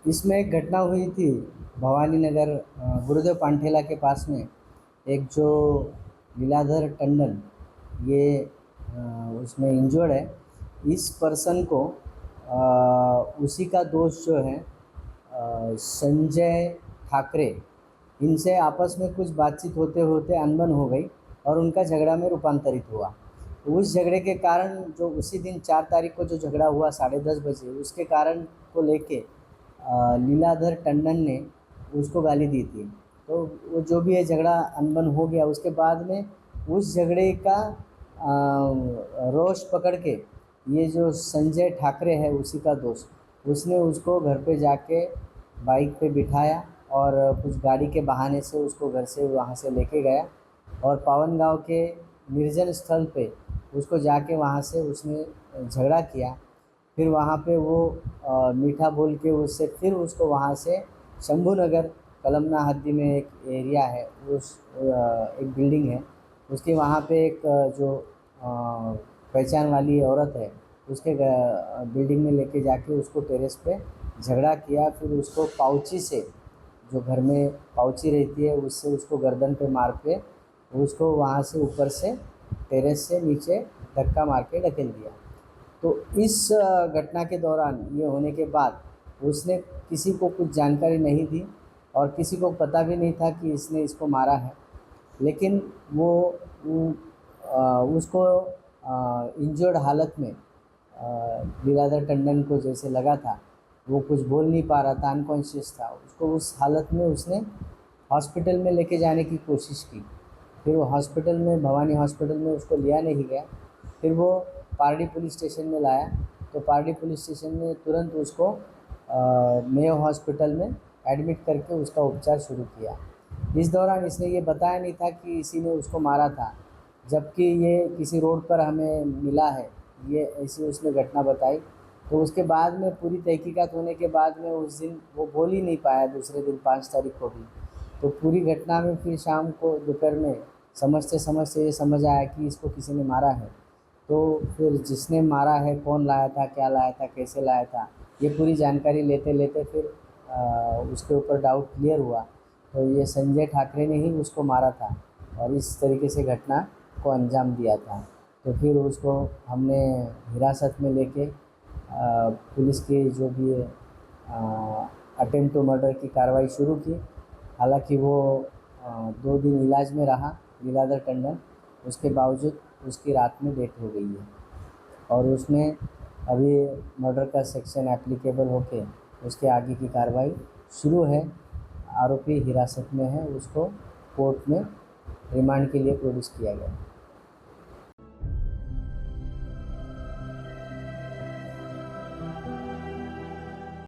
इसमें एक घटना हुई थी भवानी नगर गुरुदेव पांठेला के पास में। एक जो लीलाधर टंडन ये उसमें इंजर्ड है। इस पर्सन को उसी का दोस्त जो है संजय ठाकरे, इनसे आपस में कुछ बातचीत होते होते अनबन हो गई और उनका झगड़ा में रूपांतरित हुआ। उस झगड़े के कारण जो उसी दिन 4 तारीख को जो झगड़ा हुआ 10:30 बजे, उसके कारण को लेके लीलाधर टंडन ने उसको गाली दी थी। तो वो जो भी है झगड़ा अनबन हो गया। उसके बाद में उस झगड़े का रोष पकड़ के ये जो संजय ठाकरे है उसी का दोस्त, उसने उसको घर पे जाके बाइक पे बिठाया और कुछ गाड़ी के बहाने से उसको घर से वहाँ से लेके गया और पावन गाँव के निर्जन स्थल पे उसको जाके वहाँ से उसने झगड़ा किया। फिर वहाँ पे वो मीठा बोल के उससे फिर उसको वहाँ से शंभू नगर कलमना हद्दी में एक एरिया है, उस एक बिल्डिंग है उसके वहाँ पे एक जो पहचान वाली औरत है उसके बिल्डिंग में लेके जाके उसको टेरेस पे झगड़ा किया। फिर उसको पाउची से, जो घर में पाउची रहती है उससे उसको गर्दन पे मार के उसको वहाँ से ऊपर से टेरेस से नीचे धक्का मार के ढकेल दिया। तो इस घटना के दौरान ये होने के बाद उसने किसी को कुछ जानकारी नहीं दी और किसी को पता भी नहीं था कि इसने इसको मारा है। लेकिन वो उसको इंजर्ड हालत में लीलाधर टंडन को जैसे लगा था वो कुछ बोल नहीं पा रहा था, अनकॉन्शियस था, उसको उस हालत में उसने हॉस्पिटल में लेके जाने की कोशिश की। फिर वो हॉस्पिटल में, भवानी हॉस्पिटल में उसको लिया नहीं गया। फिर वो पारडी पुलिस स्टेशन में लाया तो पारडी पुलिस स्टेशन ने तुरंत उसको मेयो हॉस्पिटल में एडमिट करके उसका उपचार शुरू किया। इस दौरान इसने ये बताया नहीं था कि इसी ने उसको मारा था, जबकि ये किसी रोड पर हमें मिला है, ये ऐसी उसने घटना बताई। तो उसके बाद में पूरी तहकीकात होने के बाद में उस दिन वो बोल ही नहीं पाया, दूसरे दिन 5 तारीख को भी। तो पूरी घटना में फिर शाम को दोपहर में समझते समझते ये समझ आया कि इसको किसी ने मारा है। तो फिर जिसने मारा है, कौन लाया था, क्या लाया था, कैसे लाया था, ये पूरी जानकारी लेते लेते फिर उसके ऊपर डाउट क्लियर हुआ। तो ये संजय ठाकरे ने ही उसको मारा था और इस तरीके से घटना को अंजाम दिया था। तो फिर उसको हमने हिरासत में लेके पुलिस की जो भी अटेम्प्ट टू मर्डर की कार्रवाई शुरू की। हालांकि वो 2 दिन इलाज में रहा लीलाधर टंडन, उसके बावजूद उसकी रात में डेथ हो गई है और उसमें अभी मर्डर का सेक्शन एप्लीकेबल होके उसके आगे की कार्रवाई शुरू है। आरोपी हिरासत में है, उसको कोर्ट में रिमांड के लिए प्रोड्यूस किया गया।